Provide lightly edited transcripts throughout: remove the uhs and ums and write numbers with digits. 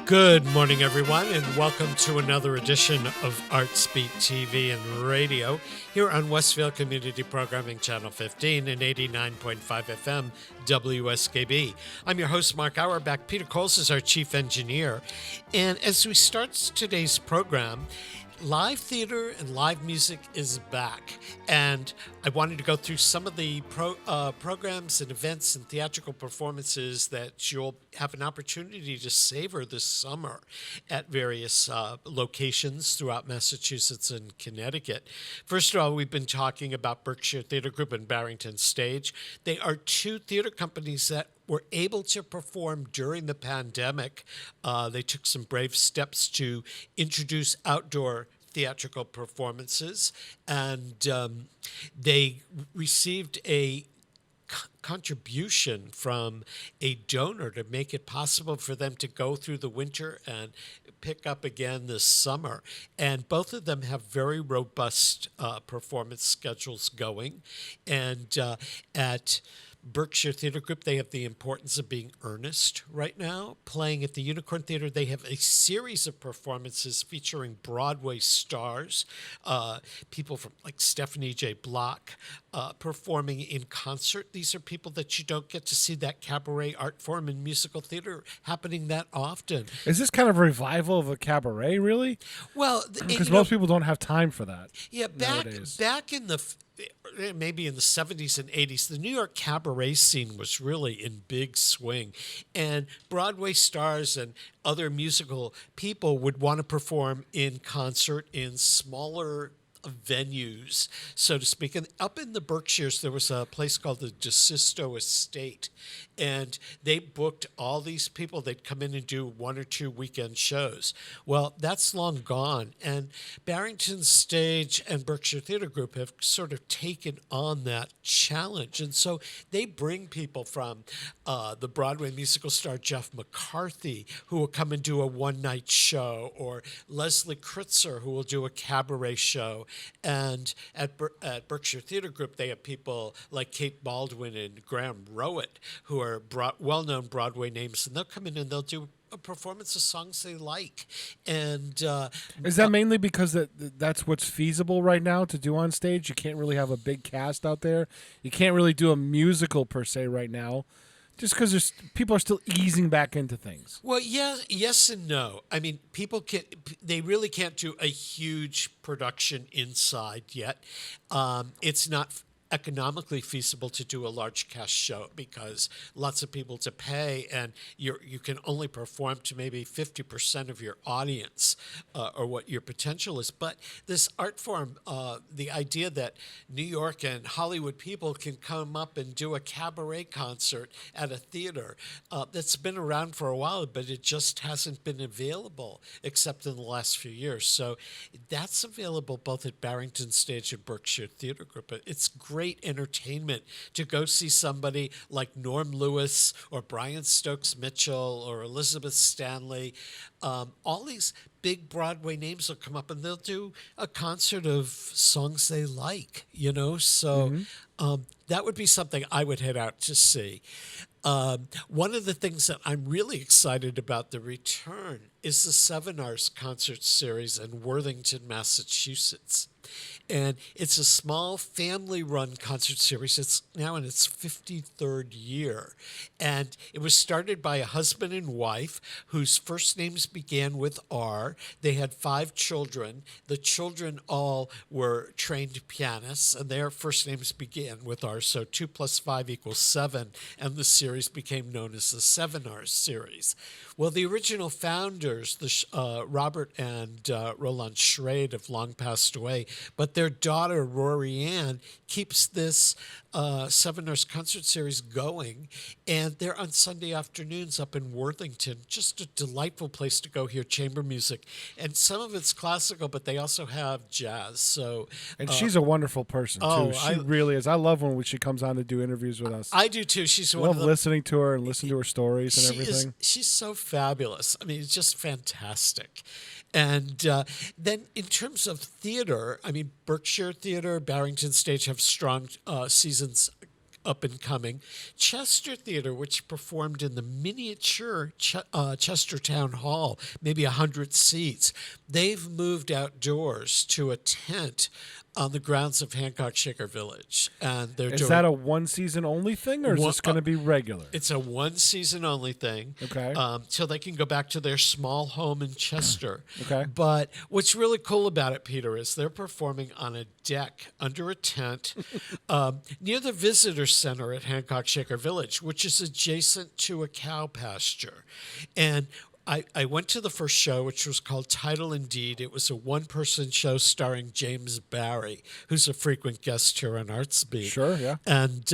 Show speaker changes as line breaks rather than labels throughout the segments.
Good morning, everyone, and welcome to another edition of Artsbeat TV and Radio here on Westfield Community Programming Channel 15 and 89.5 FM WSKB. I'm your host, Mark Auerbach. Peter Cowles is our chief engineer. And as we start today's program, live theater and live music is back, and I wanted to go through some of the programs and events and theatrical performances that you'll have an opportunity to savor this summer at various locations throughout Massachusetts and Connecticut. First of all, we've been talking about Berkshire Theater Group and Barrington Stage. They are two theater companies that were able to perform during the pandemic. They took some brave steps to introduce outdoor theatrical performances, and they received a contribution from a donor to make it possible for them to go through the winter and pick up again this summer. And both of them have very robust performance schedules going. And at Berkshire Theater Group, they have the importance of being earnest right now. Playing at the Unicorn Theater, they have a series of performances featuring Broadway stars, people from like Stephanie J. Block, performing in concert. These are people that you don't get to see that cabaret art form in musical theater happening that often.
Is this kind of a revival of a cabaret, really?
Well,
because most people don't have time for that.
Yeah, back in the maybe in the 70s and 80s, the New York cabaret scene was really in big swing, and Broadway stars and other musical people would want to perform in concert in smaller venues, so to speak. And up in the Berkshires, there was a place called the DeSisto Estate, and they booked all these people. They'd come in and do one or two weekend shows. Well, that's long gone, and Barrington Stage and Berkshire Theater Group have sort of taken on that challenge, and so they bring people from the Broadway musical star Jeff McCarthy, who will come and do a one-night show, or Leslie Kritzer, who will do a cabaret show. And at Berkshire Theater Group, they have people like Kate Baldwin and Graham Rowett, who are well-known Broadway names, and they'll come in and they'll do a performance of songs they like. And
is that mainly because that's what's feasible right now to do on stage? You can't really have a big cast out there. You can't really do a musical per se right now, just because people are still easing back into things.
Well, yes and no. I mean, they really can't do a huge production inside yet. It's not economically feasible to do a large cast show because lots of people to pay, and you can only perform to maybe 50% of your audience or what your potential is. But this art form, the idea that New York and Hollywood people can come up and do a cabaret concert at a theater, that's been around for a while, but it just hasn't been available except in the last few years. So that's available both at Barrington Stage and Berkshire Theater Group. It's great entertainment to go see somebody like Norm Lewis or Brian Stokes Mitchell or Elizabeth Stanley. All these big Broadway names will come up and they'll do a concert of songs they like, so that would be something I would head out to see. One of the things that I'm really excited about the return is the 7 Hours concert series in Worthington, Massachusetts. And it's a small family-run concert series. It's now in its 53rd year. And it was started by a husband and wife whose first names began with R. They had 5 children. The children all were trained pianists, and their first names began with R. So 2 + 5 = 7, and the series became known as the 7 Hours series. Well, the original founders, Robert and Roland Schrade, have long passed away, but their daughter, Rory Ann, keeps this 7 Hours concert series going, and they're on Sunday afternoons up in Worthington. Just a delightful place to go hear chamber music, and some of it's classical, but they also have jazz. So,
and she's a wonderful person too. She really is. I love when she comes on to do interviews with us.
I do too. She's
I love listening to her and listening to her stories and everything.
She's so fabulous. I mean, it's just fantastic. And then in terms of theater, I mean, Berkshire Theater, Barrington Stage have strong seasons up and coming. Chester Theater, which performed in the miniature Chester Town Hall, maybe 100 seats, they've moved outdoors to a tent on the grounds of Hancock Shaker Village. And they're
Is
doing
that a one season only thing, or is this going to be regular?
It's a one season only thing.
Okay.
So they can go back to their small home in Chester.
Okay.
But what's really cool about it, Peter, is they're performing on a deck under a tent near the visitor center at Hancock Shaker Village, which is adjacent to a cow pasture. And I went to the first show, which was called Title Indeed. It was a one-person show starring James Barry, who's a frequent guest here on Artsbeat.
Sure, yeah.
And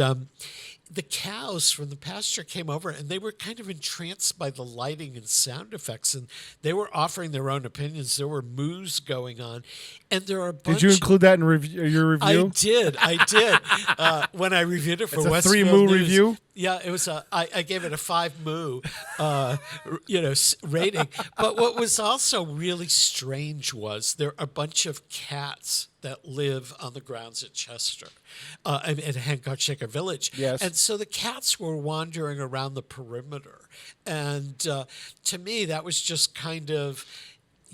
the cows from the pasture came over, and they were kind of entranced by the lighting and sound effects, and they were offering their own opinions. There were moos going on, and there are a bunch.
Did you include that in your review?
I did. When I reviewed it for
It's a
Westfield
3 moo
News.
review?
Yeah, it was. I gave it a 5 moo, rating. But what was also really strange was there are a bunch of cats that live on the grounds at Chester, at Hancock Shaker Village.
Yes.
And so the cats were wandering around the perimeter, and to me that was just kind of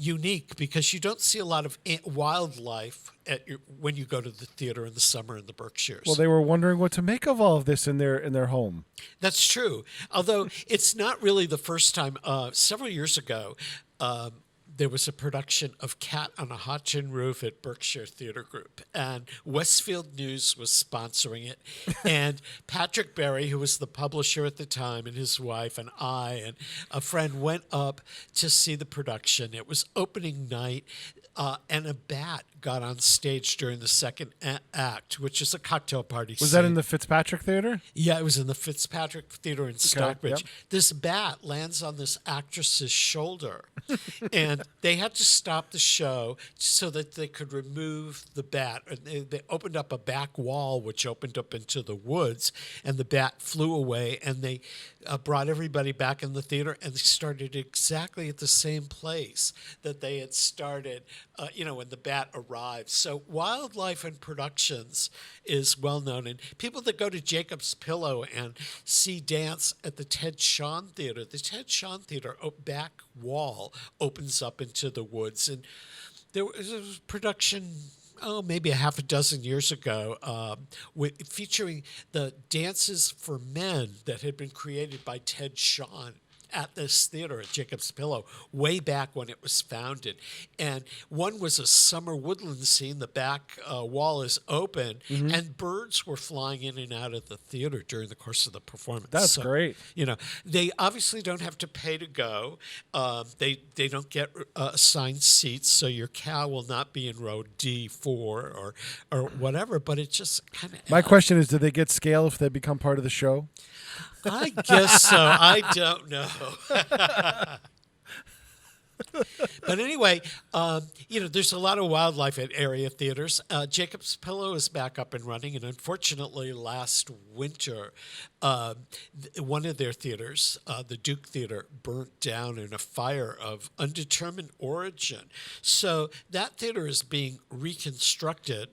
unique because you don't see a lot of wildlife when you go to the theater in the summer in the Berkshires.
Well, they were wondering what to make of all of this in their home.
That's true. Although it's not really the first time. Several years ago, there was a production of Cat on a Hot Tin Roof at Berkshire Theater Group, and Westfield News was sponsoring it. And Patrick Berry, who was the publisher at the time, and his wife and I and a friend went up to see the production. It was opening night. And a bat got on stage during the second act, which is a cocktail party.
Was that in the Fitzpatrick Theater?
Yeah, it was in the Fitzpatrick Theater in Stockbridge.
Yep.
This bat lands on this actress's shoulder, and they had to stop the show so that they could remove the bat. And they opened up a back wall, which opened up into the woods, and the bat flew away, and they brought everybody back in the theater, and they started exactly at the same place that they had started when the bat arrived. So wildlife in productions is well known. And people that go to Jacob's Pillow and see dance at the Ted Shawn Theater, the Ted Shawn Theater back wall opens up into the woods. And there was a production maybe a half a dozen years ago, featuring the dances for men that had been created by Ted Shawn at this theater at Jacob's Pillow way back when it was founded. And one was a summer woodland scene. The back wall is open, and birds were flying in and out of the theater during the course of the performance.
That's great.
They obviously don't have to pay to go. They don't get assigned seats, so your cow will not be in row D4 or whatever, but it just kind of...
My question is, do they get scale if they become part of the show?
I guess so. I don't know. But anyway, there's a lot of wildlife at area theaters. Jacob's Pillow is back up and running, and unfortunately, last winter, one of their theaters, the Duke Theater, burnt down in a fire of undetermined origin. So that theater is being reconstructed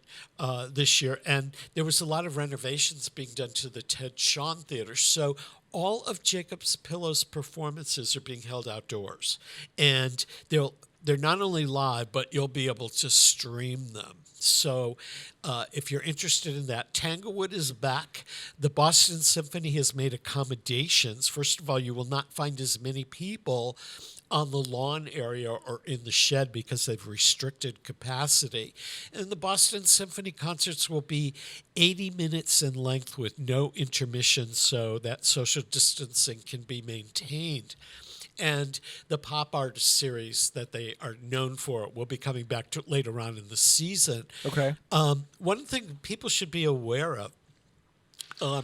this year, and there was a lot of renovations being done to the Ted Shawn Theater. So all of Jacob's Pillow's performances are being held outdoors, and they're not only live, but you'll be able to stream them. So if you're interested in that, Tanglewood is back. The Boston Symphony has made accommodations. First of all, you will not find as many people on the lawn area or in the shed because they've restricted capacity. And the Boston Symphony concerts will be 80 minutes in length with no intermission so that social distancing can be maintained. And the pop art series that they are known for will be coming back to later on in the season.
Okay.
One thing people should be aware of,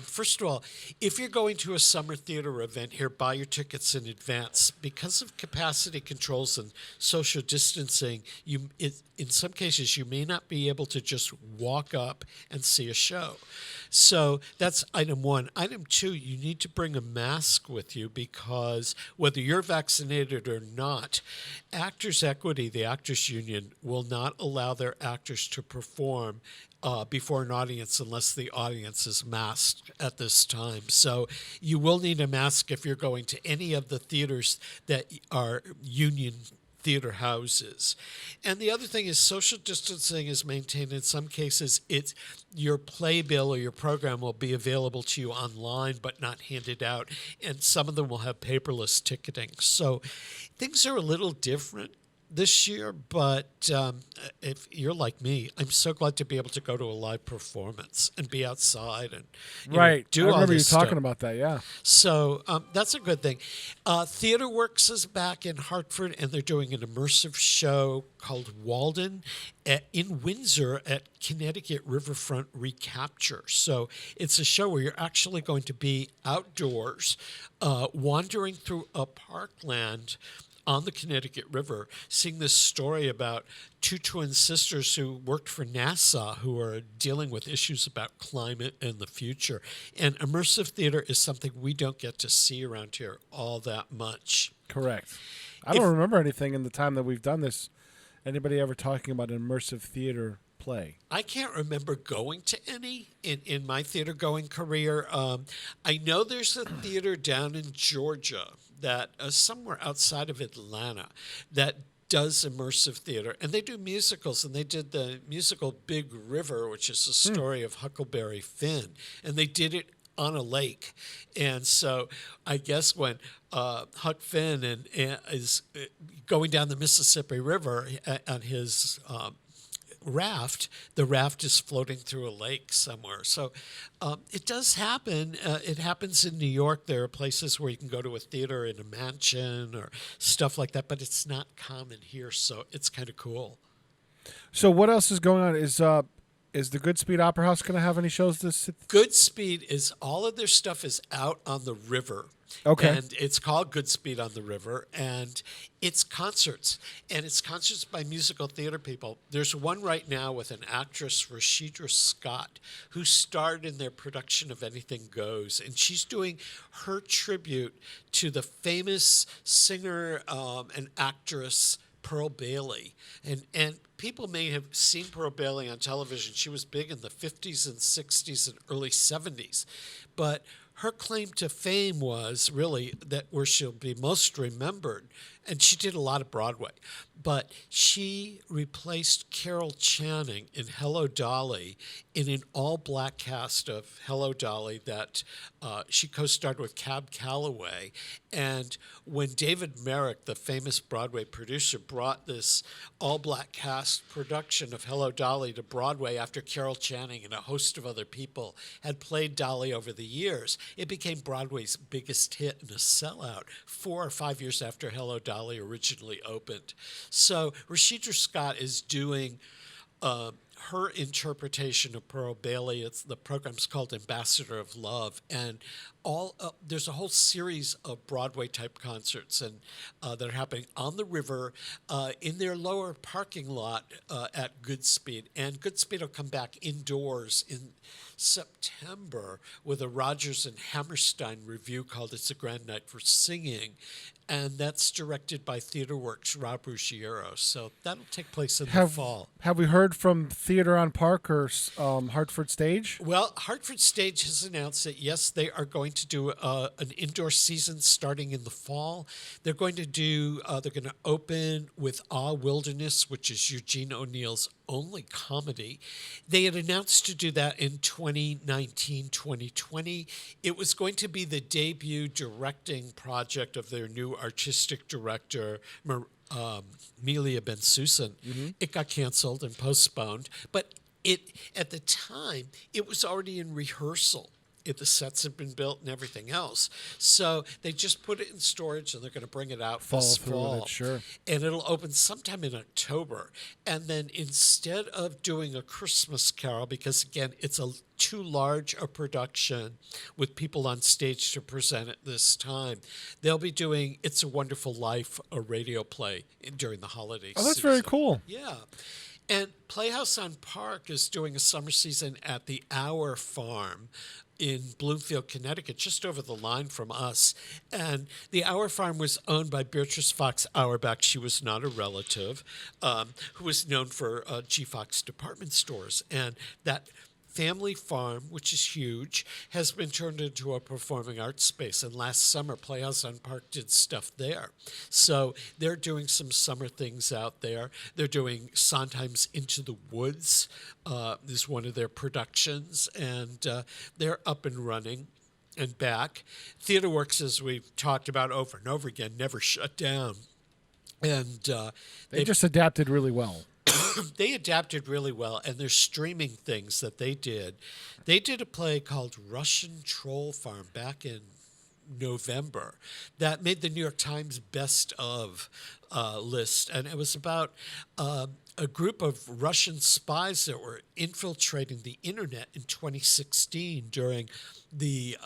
first of all, if you're going to a summer theater event here, buy your tickets in advance. Because of capacity controls and social distancing, in some cases, you may not be able to just walk up and see a show. So that's item one. Item two, you need to bring a mask with you because whether you're vaccinated or not, Actors Equity, the actors union, will not allow their actors to perform before an audience unless the audience is masked. mask at this time. So you will need a mask if you're going to any of the theaters that are union theater houses. And the other thing is social distancing is maintained. In some cases, it's your playbill or your program will be available to you online but not handed out. And some of them will have paperless ticketing. So things are a little different this year, but if you're like me, I'm so glad to be able to go to a live performance and be outside and
Right.
do
I
all
remember you
this
talking
stuff.
about that. Yeah.
So that's a good thing. TheaterWorks is back in Hartford, and they're doing an immersive show called Walden in Windsor at Connecticut Riverfront Recapture. So it's a show where you're actually going to be outdoors, wandering through a parkland on the Connecticut River, seeing this story about two twin sisters who worked for NASA who are dealing with issues about climate and the future. And immersive theater is something we don't get to see around here all that much.
Correct. I don't remember anything in the time that we've done this. Anybody ever talking about an immersive theater play?
I can't remember going to any in my theater going career. I know there's a theater down in Georgia that somewhere outside of Atlanta that does immersive theater, and they do musicals, and they did the musical Big River, which is the story of Huckleberry Finn, and they did it on a lake. And so I guess when Huck Finn is going down the Mississippi River on his raft, the raft is floating through a lake somewhere. So it does happen. It happens in New York. There are places where you can go to a theater in a mansion or stuff like that, but it's not common here, so it's kind of cool.
So what else is going on? Is the Goodspeed Opera House going to have any shows this?
Goodspeed is all of their stuff is out on the river.
Okay.
And it's called Goodspeed on the River, and it's concerts. And it's concerts by musical theater people. There's one right now with an actress, Rashida Scott, who starred in their production of Anything Goes. And she's doing her tribute to the famous singer and actress Pearl Bailey. And people may have seen Pearl Bailey on television. She was big in the 50s and 60s and early 70s. But her claim to fame was really that where she'll be most remembered, and she did a lot of Broadway, but she replaced Carol Channing in Hello, Dolly in an all-black cast of Hello, Dolly that she co-starred with Cab Calloway. And when David Merrick, the famous Broadway producer, brought this all-black cast production of Hello, Dolly to Broadway after Carol Channing and a host of other people had played Dolly over the years, it became Broadway's biggest hit and a sellout 4 or 5 years after Hello, Dolly originally opened. So Rashida Scott is doing her interpretation of Pearl Bailey. The program's called Ambassador of Love, and there's a whole series of Broadway type concerts and that are happening on the river in their lower parking lot at Goodspeed. And Goodspeed will come back indoors in September with a Rodgers and Hammerstein review called "It's a Grand Night for Singing," and that's directed by TheaterWorks' Rob Ruggiero. So that'll take place in the fall.
Have we heard from Theater on Park or Hartford Stage?
Well, Hartford Stage has announced that, yes, they are going to do an indoor season starting in the fall. They're going to open with Ah Wilderness, which is Eugene O'Neill's only comedy. They had announced to do that in 2019, 2020. It was going to be the debut directing project of their new artistic director, Melia Ben-Susan. Mm-hmm. It got canceled and postponed, but at the time, it was already in rehearsal. The sets have been built and everything else. So they just put it in storage, and they're going to bring it out this fall.
Sure.
And it'll open sometime in October. And then instead of doing a Christmas Carol, because, again, it's too large a production with people on stage to present it this time, they'll be doing It's a Wonderful Life, a radio play during the holiday season.
Oh, that's very cool.
Yeah. And Playhouse on Park is doing a summer season at the Hour Farm in Bloomfield, Connecticut, just over the line from us. And the Hour Farm was owned by Beatrice Fox Auerbach. She was not a relative, who was known for G. Fox department stores. And that family farm, which is huge, has been turned into a performing arts space. And last summer, Playhouse on Park did stuff there. So they're doing some summer things out there. They're doing Sondheim's Into the Woods is one of their productions, and they're up and running and back. TheaterWorks, as we've talked about over and over again, never shut down. And
They just adapted really well.
they adapted really well, and they're streaming things that they did. They did a play called Russian Troll Farm back in November that made the New York Times best of list, and it was about a group of Russian spies that were infiltrating the internet in 2016 during the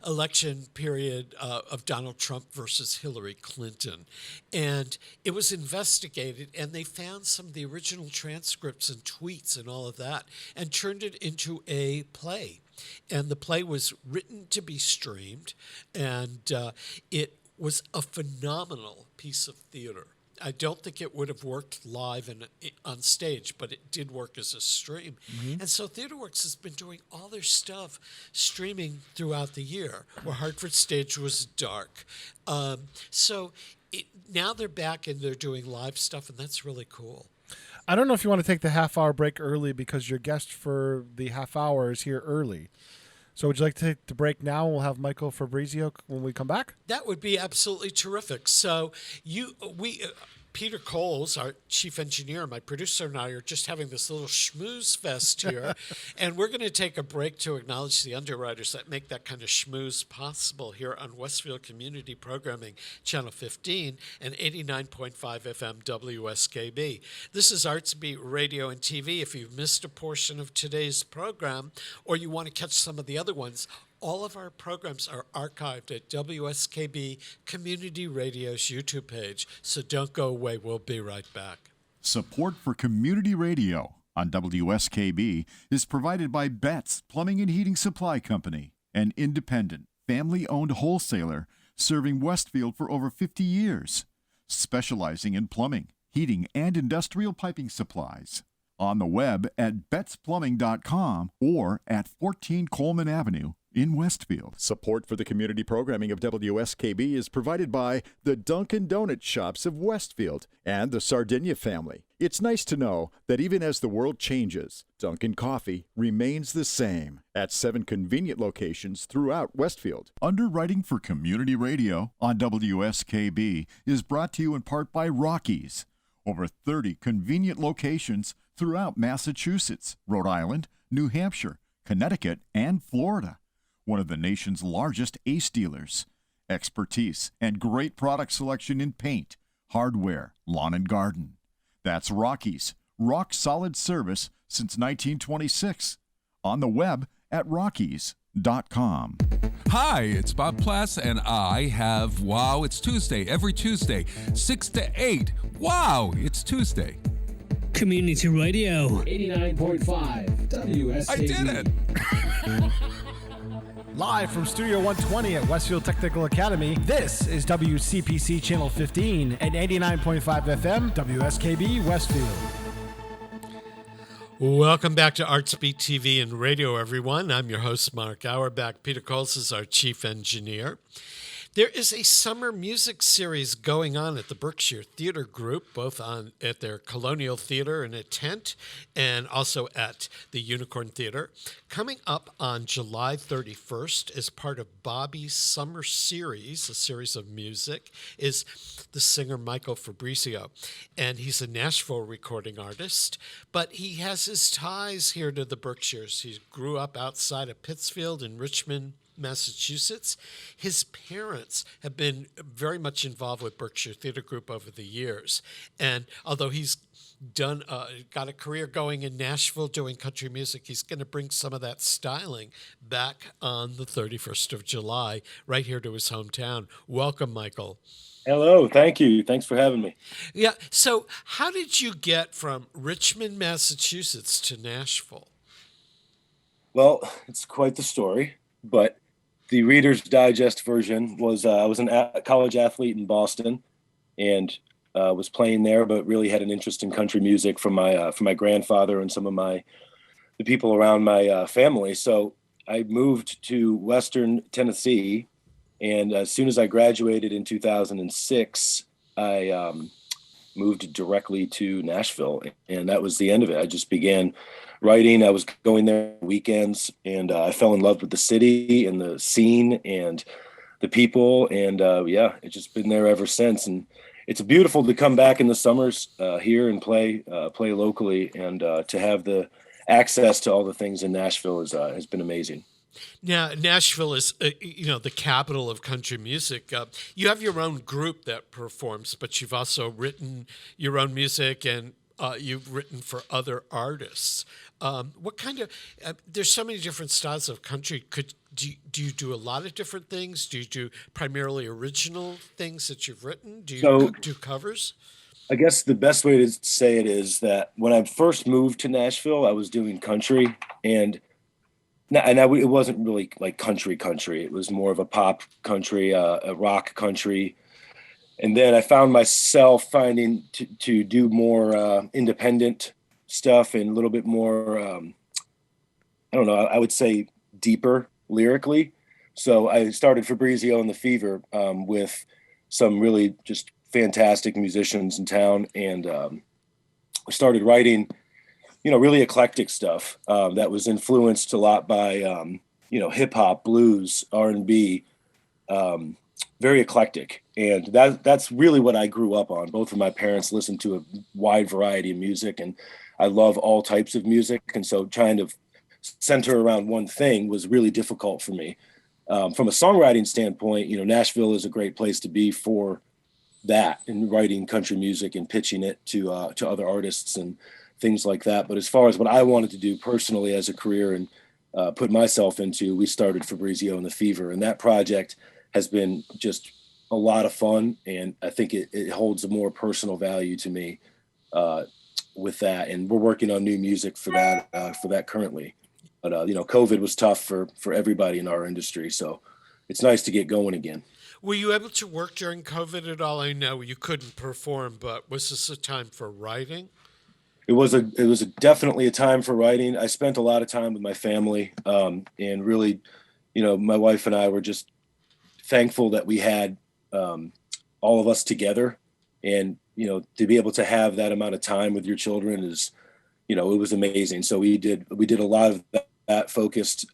election period of Donald Trump versus Hillary Clinton. And it was investigated, and they found some of the original transcripts and tweets and all of that and turned it into a play. And the play was written to be streamed, and it was a phenomenal piece of theater. I don't think it would have worked live and on stage, but it did work as a stream. And so TheaterWorks has been doing all their stuff streaming throughout the year, where Hartford Stage was dark. Now they're back and they're doing live stuff, and that's really cool.
I don't know if you want to take the half-hour break early because your guest for the half hour is here early. So would you like to take the break now? We'll have Michael Fabrizio when we come back.
That would be absolutely terrific. So Peter Cowles, our chief engineer, my producer, and I are just having this little schmooze fest here. And we're going to take a break to acknowledge the underwriters that make that kind of schmooze possible here on Westfield Community Programming, Channel 15 and 89.5 FM WSKB. This is Artsbeat Radio and TV. If you've missed a portion of today's program or you want to catch some of the other ones, all of our programs are archived at WSKB Community Radio's YouTube page, so don't go away. We'll be right back.
Support for community radio on WSKB is provided by Betts Plumbing and Heating Supply Company, an independent, family-owned wholesaler serving Westfield for over 50 years, specializing in plumbing, heating, and industrial piping supplies. On the web at bettsplumbing.com or at 14 Coleman Avenue in Westfield. Support for the community programming of WSKB is provided by the Dunkin' Donut Shops of Westfield and the Sardinia family. It's nice to know that even as the world changes, Dunkin' Coffee remains the same at 7 convenient locations throughout Westfield. Underwriting for community radio on WSKB is brought to you in part by Rockies. Over 30 convenient locations throughout Massachusetts, Rhode Island, New Hampshire, Connecticut, and Florida. One of the nation's largest ACE dealers. Expertise and great product selection in paint, hardware, lawn and garden. That's Rockies. Rock solid service since 1926. On the web at rockies.com.
Hi, it's Bob Plass, and I have Wow, It's Tuesday. Every Tuesday, 6 to 8. Wow, it's Tuesday.
Community Radio.
89.5 WSKB.
I did it!
Live from Studio 120 at Westfield Technical Academy, this is WCPC Channel 15 and 89.5 FM WSKB Westfield.
Welcome back to Artsbeat TV and Radio, everyone. I'm your host, Mark Auerbach. Peter Cowles is our chief engineer. There is a summer music series going on at the Berkshire Theater Group, both at their Colonial Theater in a tent and also at the Unicorn Theater. Coming up on July 31st as part of Bobby's Summer Series, a series of music, is the singer Michael Fabrizio. And he's a Nashville recording artist, but he has his ties here to the Berkshires. He grew up outside of Pittsfield in Richmond, Massachusetts. His parents have been very much involved with Berkshire Theater Group over the years. And although he's got a career going in Nashville doing country music, he's going to bring some of that styling back on the 31st of July, right here to his hometown. Welcome, Michael.
Hello, thank you. Thanks for having me.
Yeah, so how did you get from Richmond, Massachusetts to Nashville?
Well, it's quite the story, but the Reader's Digest version was I was a college athlete in Boston and was playing there, but really had an interest in country music from my grandfather and some of my the people around my family. So I moved to Western Tennessee, and as soon as I graduated in 2006, I moved directly to Nashville, and that was the end of it. I just began writing. I was going there weekends, and I fell in love with the city and the scene and the people, and yeah, it's just been there ever since. And it's beautiful to come back in the summers here and play locally, and to have the access to all the things in Nashville has been amazing.
Now, Nashville is, the capital of country music. You have your own group that performs, but you've also written your own music, and you've written for other artists. What kind of? There's so many different styles of country. Do you do a lot of different things? Do you do primarily original things that you've written? Do you do covers?
I guess the best way to say it is that when I first moved to Nashville, I was doing country, and it wasn't really like country. It was more of a pop country, a rock country. And then I found myself finding to do more independent stuff and a little bit more, I don't know, I would say deeper lyrically. So I started Fabrizio and the Fever with some really just fantastic musicians in town, and I started writing, really eclectic stuff that was influenced a lot by, hip hop, blues, R&B, very eclectic. And that's really what I grew up on. Both of my parents listened to a wide variety of music, and I love all types of music. And so trying to center around one thing was really difficult for me. From a songwriting standpoint, Nashville is a great place to be for that, and writing country music and pitching it to other artists and things like that. But as far as what I wanted to do personally as a career and put myself into, we started Fabrizio and the Fever, and that project has been just a lot of fun. And I think it holds a more personal value to me with that. And we're working on new music for that currently. But, COVID was tough for everybody in our industry. So it's nice to get going again.
Were you able to work during COVID at all? I know you couldn't perform, but was this a time for writing?
It was definitely a time for writing. I spent a lot of time with my family, and really, my wife and I were just thankful that we had all of us together, and to be able to have that amount of time with your children is, it was amazing. So we did a lot of that focused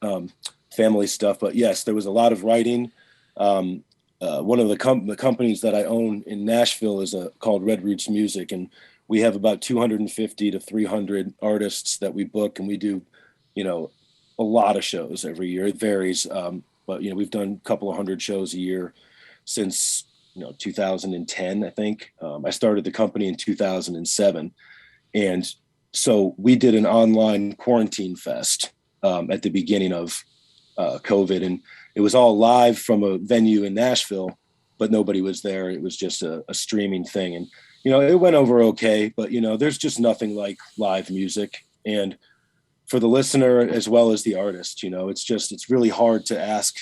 family stuff. But yes, there was a lot of writing. One of the companies that I own in Nashville is called Red Roots Music, and we have about 250 to 300 artists that we book, and we do, a lot of shows every year. It varies, but we've done a couple of hundred shows a year since 2010, I think. I started the company in 2007, and so we did an online quarantine fest at the beginning of COVID, and it was all live from a venue in Nashville, but nobody was there. It was just a streaming thing. And, it went over okay, but, there's just nothing like live music. And for the listener, as well as the artist, it's really hard to ask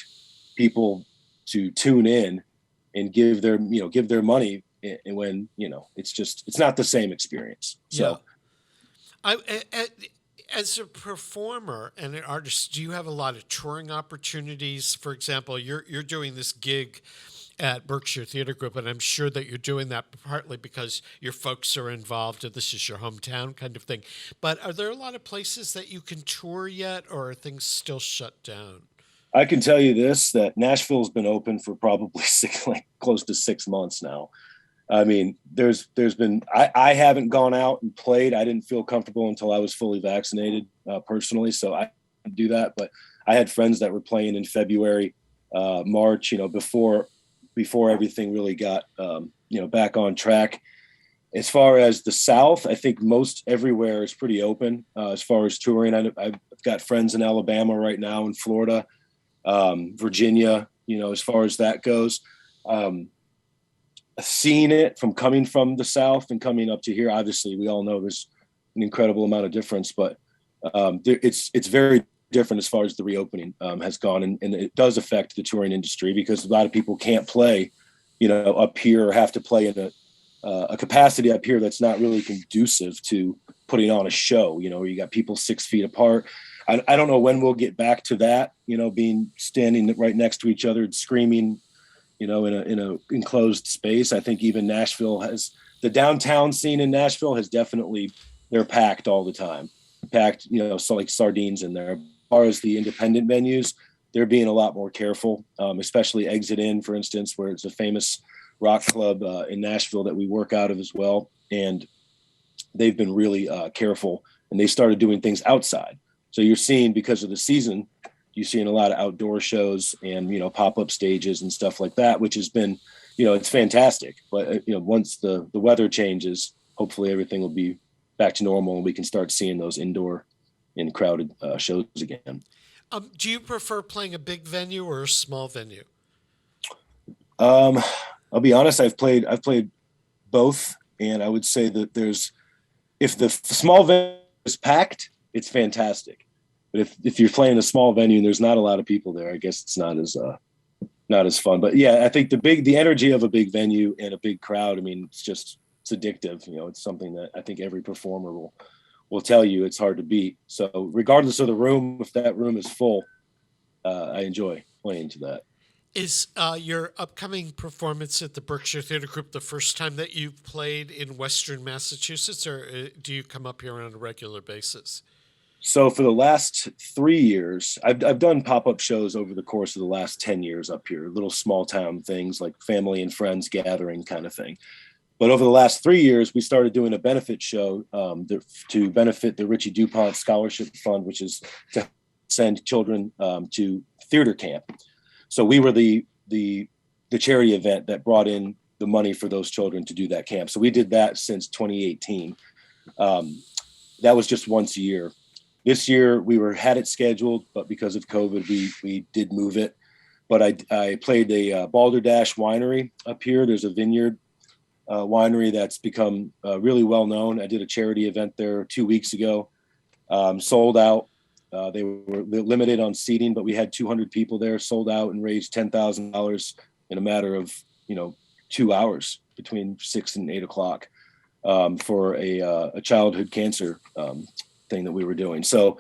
people to tune in and give their money when, it's not the same experience. So
as a performer and an artist, do you have a lot of touring opportunities? For example, you're doing this gig at Berkshire Theater Group, and I'm sure that you're doing that partly because your folks are involved and this is your hometown kind of thing. But are there a lot of places that you can tour yet, or are things still shut down?
I can tell you this, that Nashville's been open for probably close to 6 months now. I mean, there's been, I haven't gone out and played. I didn't feel comfortable until I was fully vaccinated personally. So I didn't do that, but I had friends that were playing in February, March, before everything really got, back on track. As far as the South, I think most everywhere is pretty open as far as touring. I've got friends in Alabama right now, in Florida, Virginia, as far as that goes. Seeing it coming from the South and coming up to here, obviously we all know there's an incredible amount of difference, but it's very different as far as the reopening has gone, and it does affect the touring industry because a lot of people can't play, up here, or have to play in a capacity up here that's not really conducive to putting on a show, where you got people 6 feet apart. I don't know when we'll get back to that, being standing right next to each other and screaming, in a enclosed space. I think even Nashville has the downtown scene in Nashville has definitely, they're packed all the time, packed, so like sardines in there. As far as the independent venues, they're being a lot more careful, especially Exit In, for instance, where it's a famous rock club in Nashville that we work out of as well. And they've been really careful, and they started doing things outside. So you're seeing, because of the season, you're seeing a lot of outdoor shows and, pop-up stages and stuff like that, which has been, it's fantastic. But, once the weather changes, hopefully everything will be back to normal and we can start seeing those indoor and crowded shows again.
Do you prefer playing a big venue or a small venue?
I'll be honest, I've played both. And I would say that if the small venue is packed, it's fantastic. But if you're playing a small venue and there's not a lot of people there, I guess it's not as fun. But yeah, I think the energy of a big venue and a big crowd, I mean, it's addictive. It's something that I think every performer will tell you it's hard to beat. So regardless of the room, if that room is full, I enjoy playing to that.
Is your upcoming performance at the Berkshire Theater Group the first time that you've played in Western Massachusetts, or do you come up here on a regular basis?
So for the last 3 years, I've done pop-up shows over the course of the last 10 years up here, little small town things like family and friends gathering kind of thing. But over the last 3 years, we started doing a benefit show to benefit the Richie DuPont Scholarship Fund, which is to send children to theater camp. So we were the charity event that brought in the money for those children to do that camp. So we did that since 2018. That was just once a year. This year we had it scheduled, but because of COVID, we did move it. But I played a Balderdash winery up here. There's a vineyard winery that's become really well known. I did a charity event there 2 weeks ago, sold out. They were limited on seating, but we had 200 people there, sold out, and raised $10,000 in a matter of 2 hours between 6 and 8 o'clock for a childhood cancer thing that we were doing. So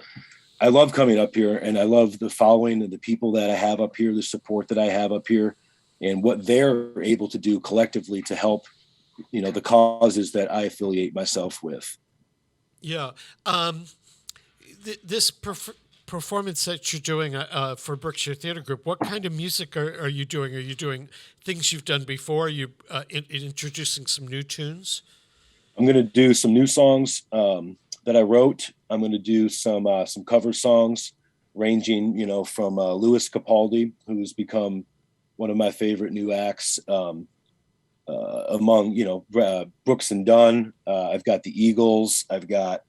I love coming up here, and I love the following and the people that I have up here, the support that I have up here, and what they're able to do collectively to help, the causes that I affiliate myself with.
Yeah. This performance that you're doing for Berkshire Theater Group, what kind of music are you doing? Are you doing things you've done before? Are you introducing some new tunes?
I'm going to do some new songs that I wrote. I'm going to do some cover songs ranging, from Louis Capaldi, who's become one of my favorite new acts among, Brooks and Dunn. I've got the Eagles. I've got,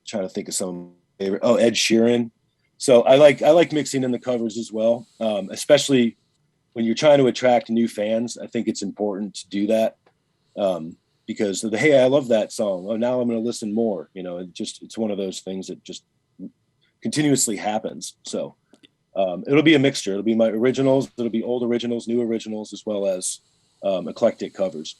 trying to think of some favorite. Oh, Ed Sheeran. So I like mixing in the covers as well, especially when you're trying to attract new fans. I think it's important to do that because hey, I love that song. Oh, now I'm going to listen more. It's one of those things that just continuously happens. So it'll be a mixture. It'll be my originals. It'll be old originals, new originals, as well as eclectic covers.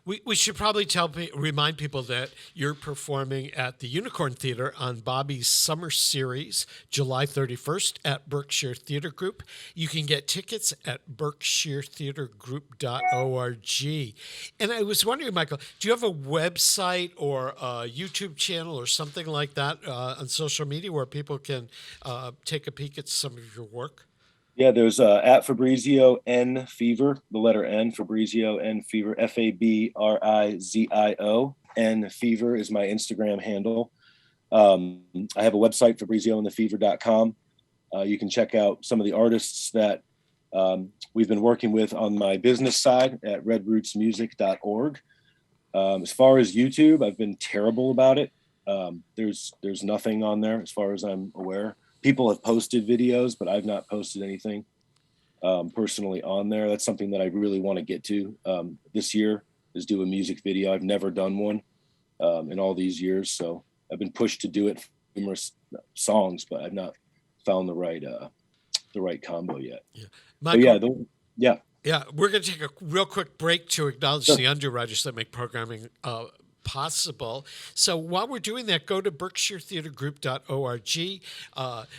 We should probably remind people that you're performing at the Unicorn Theater on Bobby's Summer Series, July 31st at Berkshire Theater Group. You can get tickets at berkshiretheatergroup.org. And I was wondering, Michael, do you have a website or a YouTube channel or something like that on social media where people can take a peek at some of your work?
Yeah, there's at Fabrizio N Fever, the letter N, Fabrizio N Fever, Fabrizio N Fever is my Instagram handle. I have a website, FabrizioandtheFever.com. You can check out some of the artists that we've been working with on my business side at redrootsmusic.org. As far as YouTube, I've been terrible about it. There's nothing on there as far as I'm aware. People have posted videos, but I've not posted anything personally on there. That's something that I really want to get to this year, is do a music video. I've never done one in all these years. So I've been pushed to do it for numerous songs, but I've not found the right combo yet.
Yeah. Michael,
yeah.
Yeah, we're going to take a real quick break to acknowledge
Sure.
the underwriters that make programming possible. So while we're doing that, go to berkshiretheatergroup.org,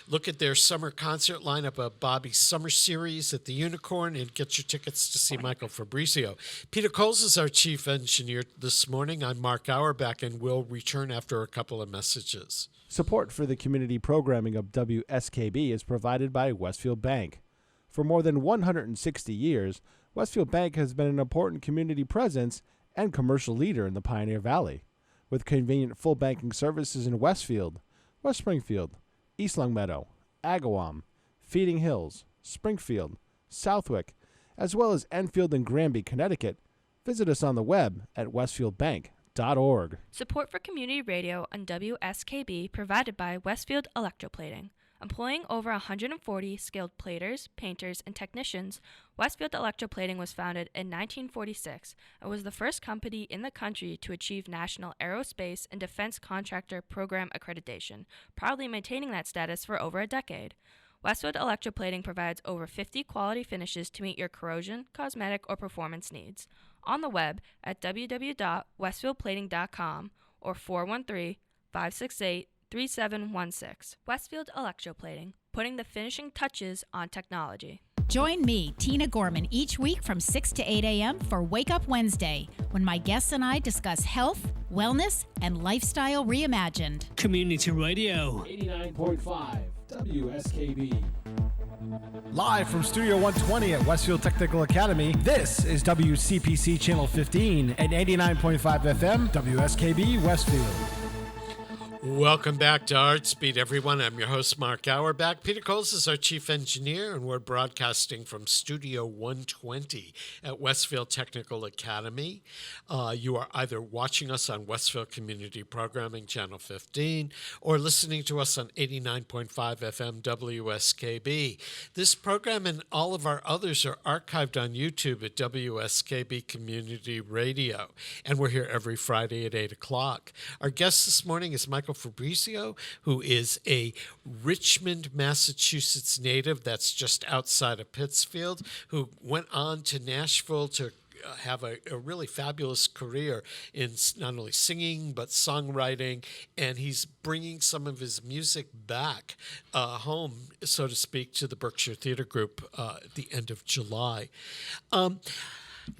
look at their summer concert lineup of Bobby's Summer Series at the Unicorn, and get your tickets to see Michael Fabrizio. Peter Cowles is our chief engineer this morning. I'm Mark Auerbach, and we'll return after a couple of messages.
Support for the community programming of WSKB is provided by Westfield Bank. For more than 160 years, Westfield Bank has been an important community presence and commercial leader in the Pioneer Valley. With convenient full banking services in Westfield, West Springfield, East Longmeadow, Agawam, Feeding Hills, Springfield, Southwick, as well as Enfield and Granby, Connecticut, visit us on the web at westfieldbank.org.
Support for community radio on WSKB provided by Westfield Electroplating. Employing over 140 skilled platers, painters, and technicians, Westfield Electroplating was founded in 1946 and was the first company in the country to achieve National Aerospace and Defense Contractor Program accreditation, proudly maintaining that status for over a decade. Westfield Electroplating provides over 50 quality finishes to meet your corrosion, cosmetic, or performance needs. On the web at www.westfieldplating.com or 413-568-3716. Westfield Electroplating, putting the finishing touches on technology.
Join me, Tina Gorman, each week from 6 to 8 a.m. for Wake Up Wednesday, when my guests and I discuss health, wellness, and lifestyle reimagined.
Community radio.
89.5 WSKB. Live from Studio 120 at Westfield Technical Academy, this is WCPC Channel 15 and 89.5 FM WSKB Westfield.
Welcome back to Artsbeat, everyone. I'm your host, Mark Auerbach. Peter Cowles is our chief engineer, and we're broadcasting from Studio 120 at Westfield Technical Academy. You are either watching us on Westfield Community Programming, Channel 15, or listening to us on 89.5 FM WSKB. This program and all of our others are archived on YouTube at WSKB Community Radio, and we're here every Friday at 8 o'clock. Our guest this morning is Michael Fabrizio, who is a Richmond, Massachusetts native that's just outside of Pittsfield, who went on to Nashville to have a really fabulous career in not only singing but songwriting, and he's bringing some of his music back home, so to speak, to the Berkshire Theater Group at the end of July.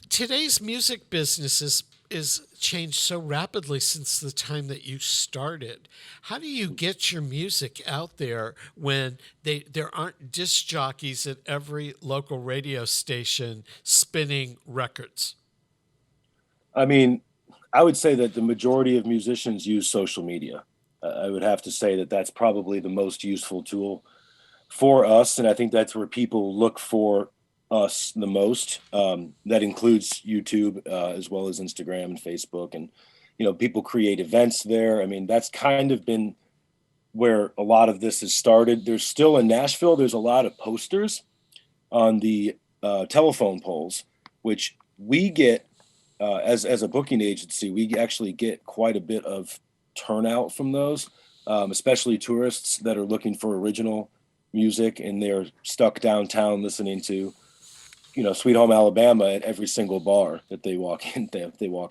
Today's music business is changed so rapidly since the time that you started. How do you get your music out there when there aren't disc jockeys at every local radio station spinning records?
I mean, I would say that the majority of musicians use social media. I would have to say that that's probably the most useful tool for us, and I think that's where people look for us the most. That includes YouTube as well as Instagram and Facebook, and people create events there. I mean, that's kind of been where a lot of this has started. There's still in Nashville, there's a lot of posters on the telephone poles, which we get as a booking agency. We actually get quite a bit of turnout from those, especially tourists that are looking for original music and they're stuck downtown listening to Sweet Home Alabama at every single bar that they walk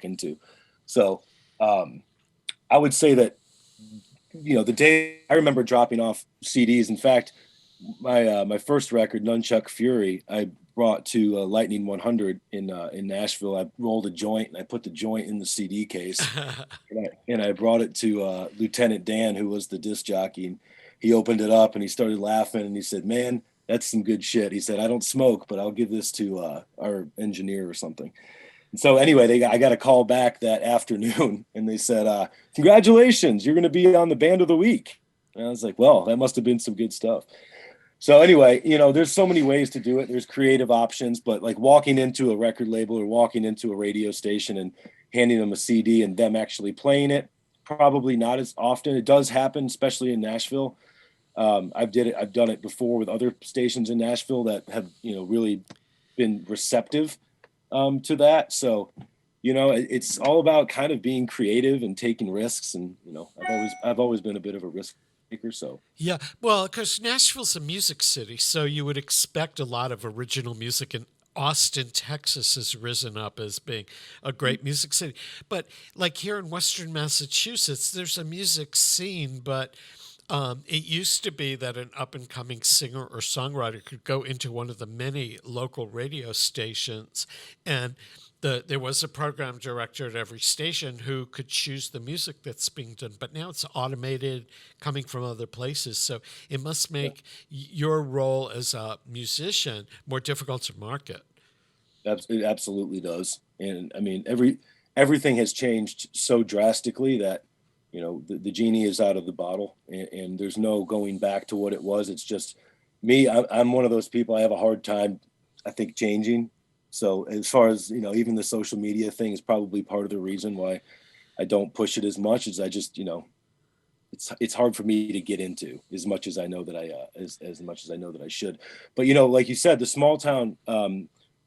into. So I would say that, the day I remember dropping off CDs. In fact, my first record, Nunchuck Fury, I brought to Lightning 100 in Nashville. I rolled a joint and I put the joint in the CD case, and I brought it to Lieutenant Dan, who was the disc jockey. And he opened it up and he started laughing and he said, "Man, that's some good shit." He said, "I don't smoke, but I'll give this to our engineer or something." And so anyway, I got a call back that afternoon and they said, "Congratulations, you're going to be on the Band of the Week." And I was like, well, that must've been some good stuff. So anyway, there's so many ways to do it. There's creative options, but like walking into a record label or walking into a radio station and handing them a CD and them actually playing it, probably not as often. It does happen, especially in Nashville. I've done it before with other stations in Nashville that have, really been receptive to that. So, it's all about kind of being creative and taking risks. And, I've always been a bit of a risk taker. So
yeah, well, because Nashville's a music city, so you would expect a lot of original music and Austin, Texas has risen up as being a great music city. But like here in Western Massachusetts, there's a music scene, but it used to be that an up-and-coming singer or songwriter could go into one of the many local radio stations, and there was a program director at every station who could choose the music that's being done. But now it's automated, coming from other places. So it must make your role as a musician more difficult to market.
It absolutely does. And I mean, everything has changed so drastically that, the genie is out of the bottle, and there's no going back to what it was. It's just me. I'm one of those people. I have a hard time, I think, changing. So as far as, even the social media thing is probably part of the reason why I don't push it as much, as I just, it's hard for me to get into as much as I know that as much as I know that I should. But, like you said, the small town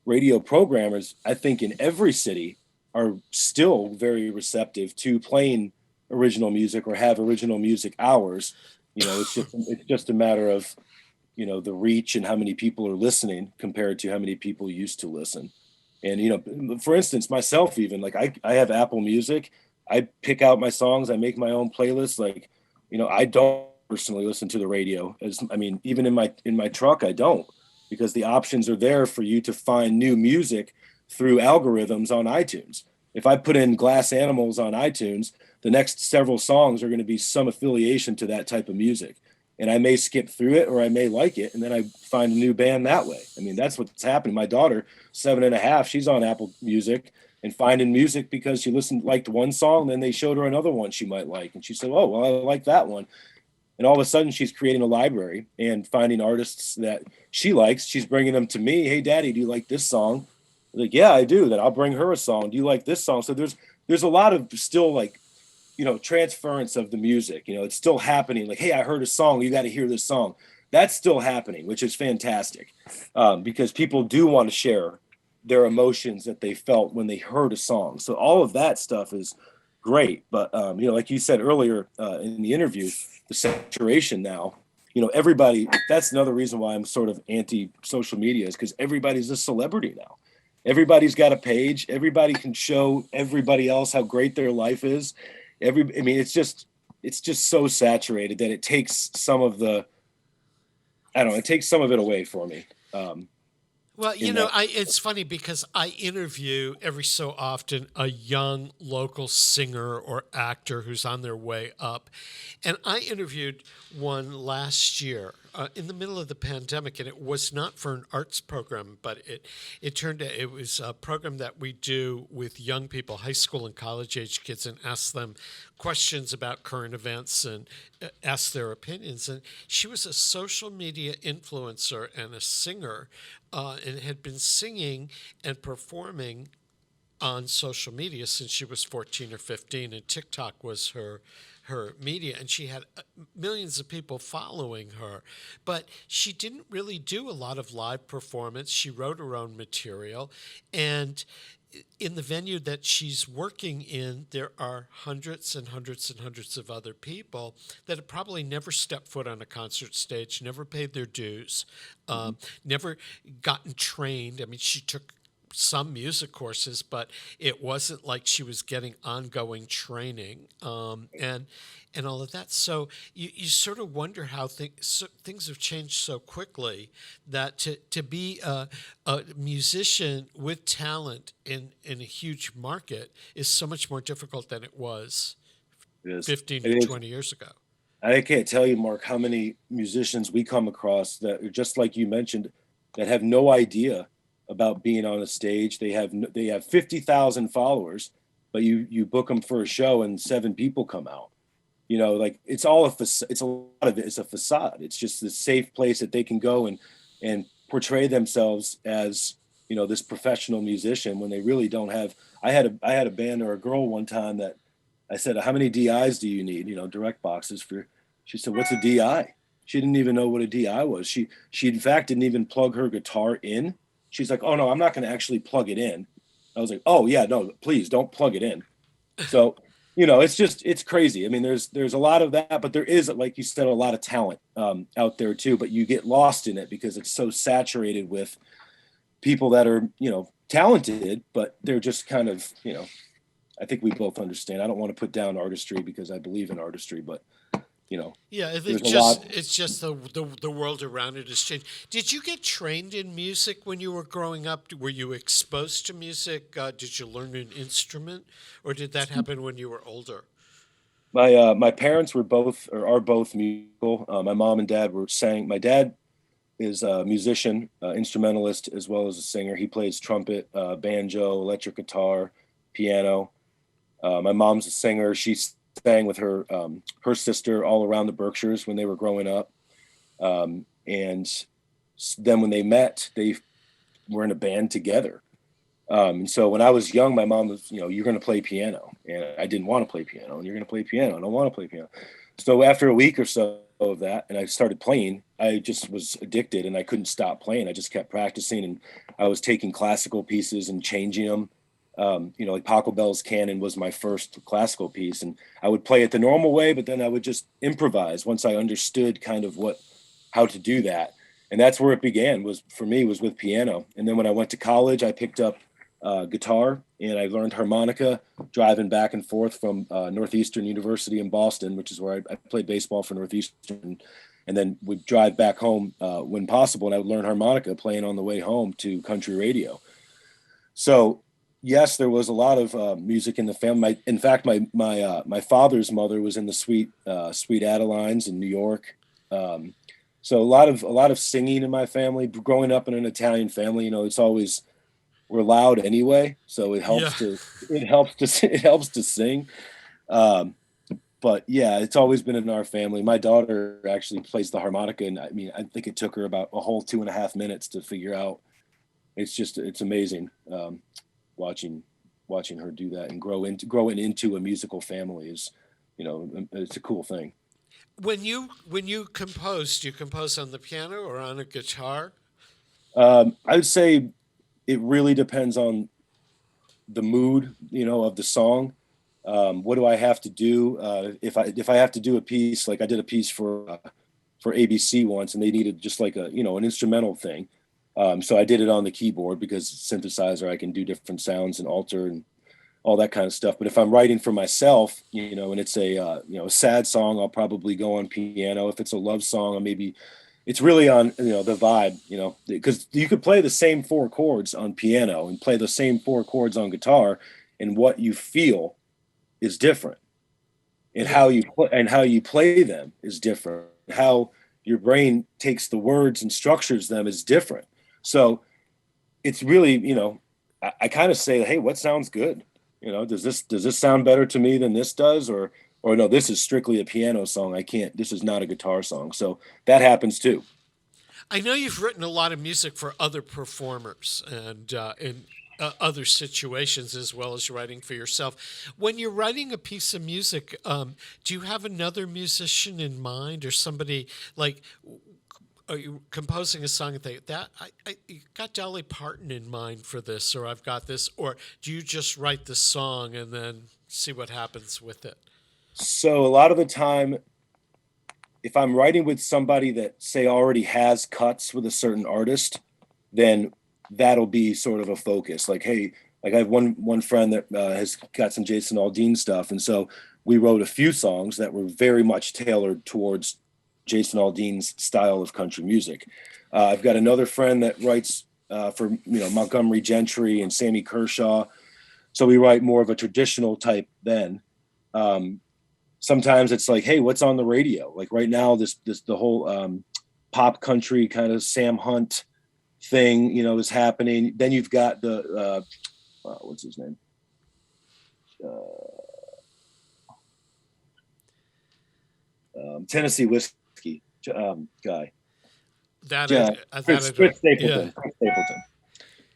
radio programmers, I think in every city, are still very receptive to playing original music or have original music hours. It's just a matter of, the reach and how many people are listening compared to how many people used to listen. And, for instance, myself, even like I have Apple Music. I pick out my songs. I make my own playlists. Like, I don't personally listen to the radio. Even in my truck, I don't, because the options are there for you to find new music through algorithms on iTunes. If I put in Glass Animals on iTunes, the next several songs are going to be some affiliation to that type of music. And I may skip through it, or I may like it, and then I find a new band that way. I mean, that's what's happening. My daughter, 7.5, she's on Apple Music and finding music because she liked one song, and then they showed her another one she might like. And she said, oh, well, I like that one. And all of a sudden she's creating a library and finding artists that she likes. She's bringing them to me. Hey, Daddy, do you like this song? I'm like, yeah, I do. Then I'll bring her a song. Do you like this song? So there's a lot of still like, transference of the music. It's still happening. Like, hey, I heard a song. You got to hear this song. That's still happening, which is fantastic, because people do want to share their emotions that they felt when they heard a song. So all of that stuff is great. But, like you said earlier in the interview, the saturation now, everybody, that's another reason why I'm sort of anti-social media, is because everybody's a celebrity now. Everybody's got a page. Everybody can show everybody else how great their life is. It's just so saturated that it takes some of it away for me.
Well, it's funny because I interview every so often a young local singer or actor who's on their way up. And I interviewed one last year in the middle of the pandemic, and it was not for an arts program, but it turned out it was a program that we do with young people, high school and college age kids, and ask them questions about current events and ask their opinions. And she was a social media influencer and a singer, and had been singing and performing on social media since she was 14 or 15, and TikTok was her media, and she had millions of people following her. But she didn't really do a lot of live performance. She wrote her own material, and in the venue that she's working in, there are hundreds and hundreds and hundreds of other people that have probably never stepped foot on a concert stage, never paid their dues, never gotten trained. I mean, she took some music courses, but it wasn't like she was getting ongoing training, and all of that. So you sort of wonder how things have changed so quickly that to be a musician with talent in a huge market is so much more difficult than it was 15 or 20 years ago.
I can't tell you, Mark, how many musicians we come across that are just like you mentioned, that have no idea about being on a stage. They have 50,000 followers, but you book them for a show and 7 people come out. Like it's a lot of it is a facade. It's just this safe place that they can go and portray themselves as, this professional musician when they really don't have. I had a band or a girl one time that I said, how many DIs do you need? Direct boxes for. She said, what's a DI? She didn't even know what a DI was. She in fact didn't even plug her guitar in. She's like, oh no, I'm not going to actually plug it in. I was like, oh yeah, no, please don't plug it in. So, it's crazy. I mean, there's a lot of that, but there is, like you said, a lot of talent out there too, but you get lost in it because it's so saturated with people that are, talented, but they're just kind of, I think we both understand. I don't want to put down artistry because I believe in artistry, but
Yeah,
there's a lot.
it's just the world around it has changed. Did you get trained in music when you were growing up? Were you exposed to music? Did you learn an instrument, or did that happen when you were older?
My parents were both or are both musical. My mom and dad were sang. My dad is a musician, instrumentalist, as well as a singer. He plays trumpet, banjo, electric guitar, piano. My mom's a singer. She sang with her sister all around the Berkshires when they were growing up. And then when they met, they were in a band together. And so when I was young, my mom was, you're going to play piano. And I didn't want to play piano. And you're going to play piano. I don't want to play piano. So after a week or so of that, and I started playing, I just was addicted and I couldn't stop playing. I just kept practicing, and I was taking classical pieces and changing them. Like Pachelbel's Canon was my first classical piece, and I would play it the normal way, but then I would just improvise once I understood kind of how to do that. And that's where it began, was with piano. And then when I went to college, I picked up guitar, and I learned harmonica driving back and forth from Northeastern University in Boston, which is where I played baseball for Northeastern, and then would drive back home when possible, and I would learn harmonica playing on the way home to country radio. So yes, there was a lot of music in the family. In fact, my father's mother was in the Sweet Adelines in New York. So a lot of singing in my family. Growing up in an Italian family, it's always, we're loud anyway, so it helps to sing. But yeah, it's always been in our family. My daughter actually plays the harmonica, and I mean, I think it took her about a whole 2.5 minutes to figure out. It's amazing watching her do that and growing into a musical family is, it's a cool thing.
When you compose, do you compose on the piano or on a guitar?
I would say it really depends on the mood, of the song. What do I have to do? If I have to do a piece, like I did a piece for ABC once, and they needed just like an instrumental thing. So I did it on the keyboard because synthesizer, I can do different sounds and alter and all that kind of stuff. But if I'm writing for myself, and it's a sad song, I'll probably go on piano. If it's a love song, it's really on, the vibe, because you could play the same 4 chords on piano and play the same 4 chords on guitar, and what you feel is different, and how you play them is different. How your brain takes the words and structures them is different. So it's really, I kind of say, hey, what sounds good? Does this sound better to me than this does? Or no, this is strictly a piano song. This is not a guitar song. So that happens too.
I know you've written a lot of music for other performers and in other situations, as well as writing for yourself. When you're writing a piece of music, do you have another musician in mind, or somebody like? Are you composing a song and think that I got Dolly Parton in mind for this, or I've got this, or do you just write the song and then see what happens with it?
So a lot of the time, if I'm writing with somebody that, say, already has cuts with a certain artist, then that'll be sort of a focus. Like, hey, like I have one friend that has got some Jason Aldean stuff, and so we wrote a few songs that were very much tailored towards Jason Aldean's style of country music. I've got another friend that writes for Montgomery Gentry and Sammy Kershaw, so we write more of a traditional type then. Sometimes it's like, hey, what's on the radio? Like right now, the whole pop country kind of Sam Hunt thing, is happening. Then you've got the what's his name? Tennessee Whiskey guy. Chris Stapleton. Yeah. Chris Stapleton.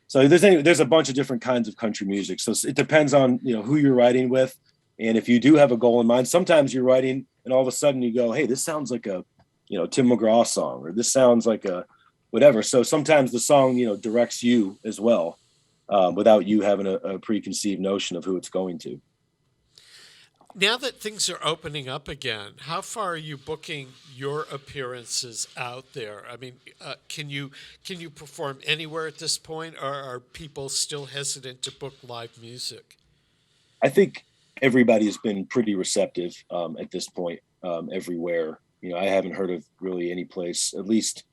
So there's a bunch of different kinds of country music. So it depends on who you're writing with, and if you do have a goal in mind. Sometimes you're writing, and all of a sudden you go, hey, this sounds like a Tim McGraw song, or this sounds like a whatever. So sometimes the song directs you as well, without you having a preconceived notion of who it's going to.
Now that things are opening up again, how far are you booking your appearances out there? I mean, can you perform anywhere at this point, or are people still hesitant to book live music?
I think everybody has been pretty receptive at this point, everywhere. I haven't heard of really any place, at least,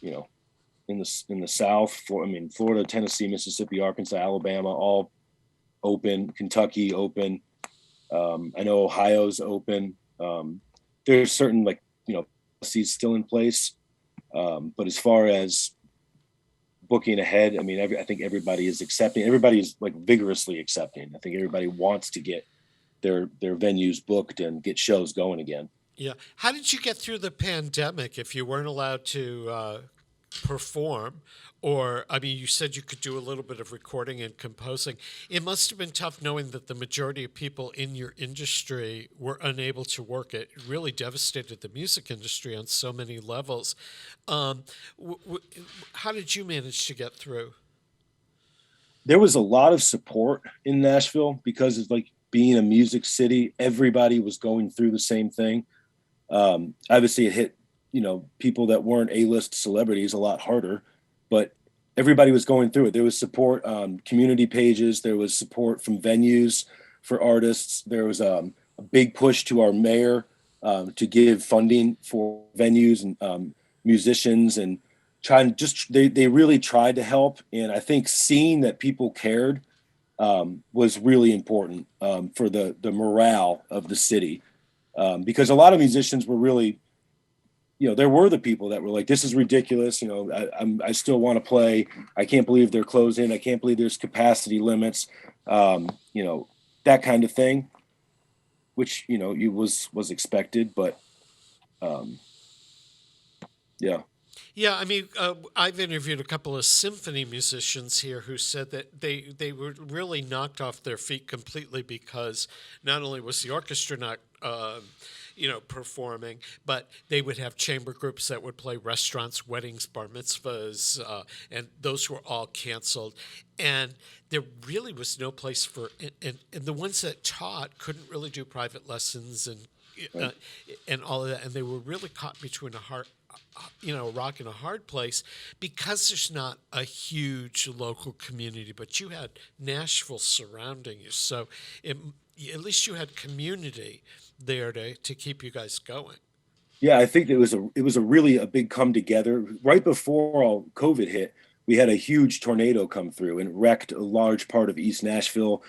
you know, in the South. Florida, Tennessee, Mississippi, Arkansas, Alabama, all open. Kentucky open. I know Ohio's open. There's certain policies still in place, but as far as booking ahead, I think everybody is accepting. Everybody is vigorously accepting. I think everybody wants to get their venues booked and get shows going again.
Yeah. How did you get through the pandemic if you weren't allowed to perform? Or, you said you could do a little bit of recording and composing. It must have been tough knowing that the majority of people in your industry were unable to work. It really devastated the music industry on so many levels. How did you manage to get through?
There was a lot of support in Nashville because it's being a music city. Everybody was going through the same thing. Obviously, it hit people that weren't A-list celebrities a lot harder, but everybody was going through it. There was support on community pages. There was support from venues for artists. There was a big push to our mayor to give funding for venues and musicians, and they really tried to help. And I think seeing that people cared was really important for the morale of the city, because a lot of musicians were really, there were the people that were like, this is ridiculous. I still want to play. I can't believe they're closing. I can't believe there's capacity limits, that kind of thing, which, was expected, but yeah.
Yeah, I've interviewed a couple of symphony musicians here who said that they were really knocked off their feet completely because not only was the orchestra not performing, but they would have chamber groups that would play restaurants, weddings, bar mitzvahs, and those were all canceled. And there really was no place for, and the ones that taught couldn't really do private lessons and all of that, and they were really caught between a rock and a hard place because there's not a huge local community, but you had Nashville surrounding you, so at least you had community there to keep you guys going.
Yeah, I think it was a really big come together. Right before all COVID hit, we had a huge tornado come through and wrecked a large part of East Nashville,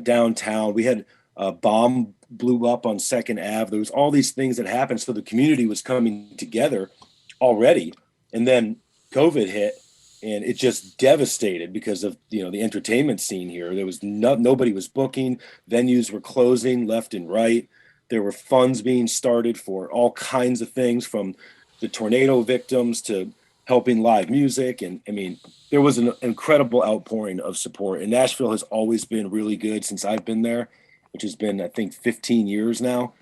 downtown. We had a bomb blew up on 2nd Ave. There was all these things that happened, so the community was coming together already, and then COVID hit, and it just devastated because of the entertainment scene here. There was nobody was booking. Venues were closing left and right. There were funds being started for all kinds of things, from the tornado victims to helping live music. And there was an incredible outpouring of support. And Nashville has always been really good since I've been there, which has been, I think, 15 years now.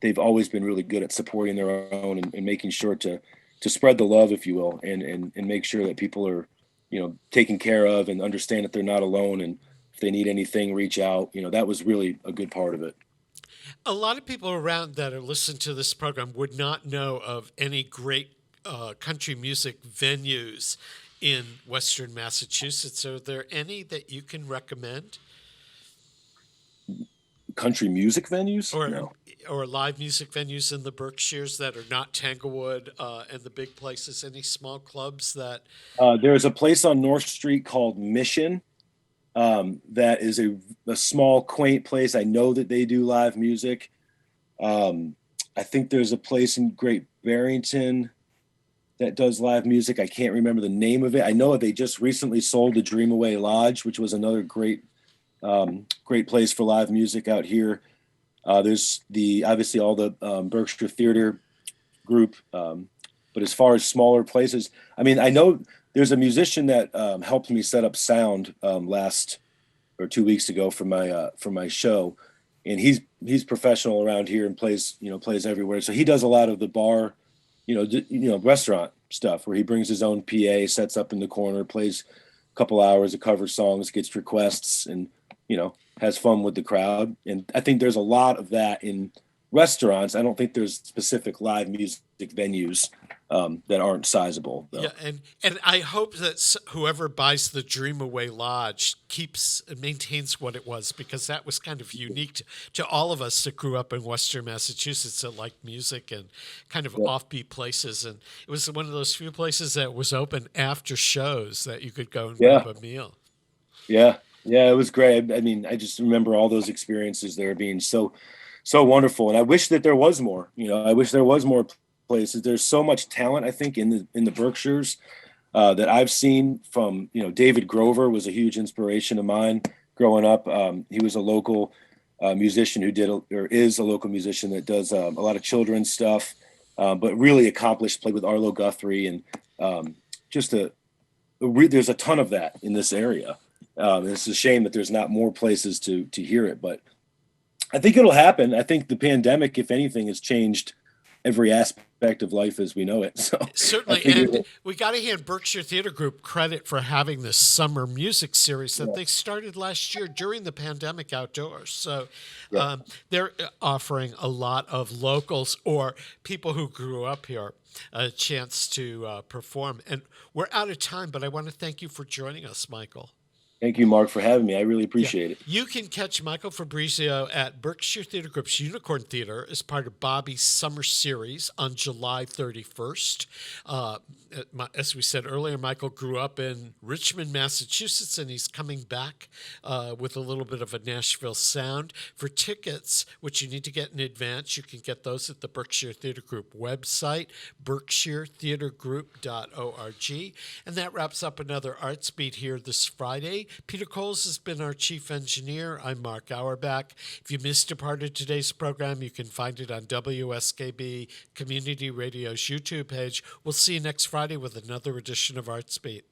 They've always been really good at supporting their own and making sure to spread the love, if you will, and make sure that people are, taken care of and understand that they're not alone. And if they need anything, reach out. That was really a good part of it.
A lot of people around that are listening to this program would not know of any great country music venues in Western Massachusetts. Are there any that you can recommend?
Country music venues?
Or live music venues in the Berkshires that are not Tanglewood and the big places? Any small clubs that...
There's a place on North Street called Mission. That is a small, quaint place. I know that they do live music. I think there's a place in Great Barrington that does live music. I can't remember the name of it. I know they just recently sold the Dreamaway Lodge, which was another great place for live music out here. There's obviously all the Berkshire Theater group. But as far as smaller places, I know there's a musician that helped me set up sound last or 2 weeks ago for my show, and he's professional around here and plays everywhere. So he does a lot of the bar, restaurant stuff where he brings his own PA, sets up in the corner, plays a couple hours of cover songs, gets requests, and has fun with the crowd. And I think there's a lot of that in restaurants. I don't think there's specific live music venues that aren't sizable, though.
Yeah, and I hope that whoever buys the Dreamaway Lodge maintains what it was, because that was kind of unique to all of us that grew up in Western Massachusetts that liked music and kind of offbeat places. And it was one of those few places that was open after shows that you could go and grab a meal.
Yeah, it was great. I mean, I just remember all those experiences there being so wonderful, and I wish that there was more. I wish there was more places. There's so much talent, I think, in the Berkshires that I've seen from, David Grover was a huge inspiration of mine growing up. He was a local musician is a local musician that does a lot of children's stuff, but really accomplished, played with Arlo Guthrie, and there's a ton of that in this area. It's a shame that there's not more places to hear it, but I think it'll happen. I think the pandemic, if anything, has changed every aspect of life as we know it. So
certainly, and we got to hand Berkshire Theater Group credit for having this summer music series that they started last year during the pandemic outdoors. So they're offering a lot of locals or people who grew up here a chance to perform. And we're out of time, but I want to thank you for joining us, Michael.
Thank you, Mark, for having me. I really appreciate it.
You can catch Michael Fabrizio at Berkshire Theater Group's Unicorn Theater as part of Bobby's Summer Series on July 31st. As we said earlier, Michael grew up in Richmond, Massachusetts, and he's coming back with a little bit of a Nashville sound. For tickets, which you need to get in advance, you can get those at the Berkshire Theater Group website, berkshiretheatergroup.org. And that wraps up another Artsbeat here this Friday. Peter Cowles has been our chief engineer. I'm Mark Auerbach. If you missed a part of today's program, you can find it on WSKB Community Radio's YouTube page. We'll see you next Friday with another edition of Artsbeat.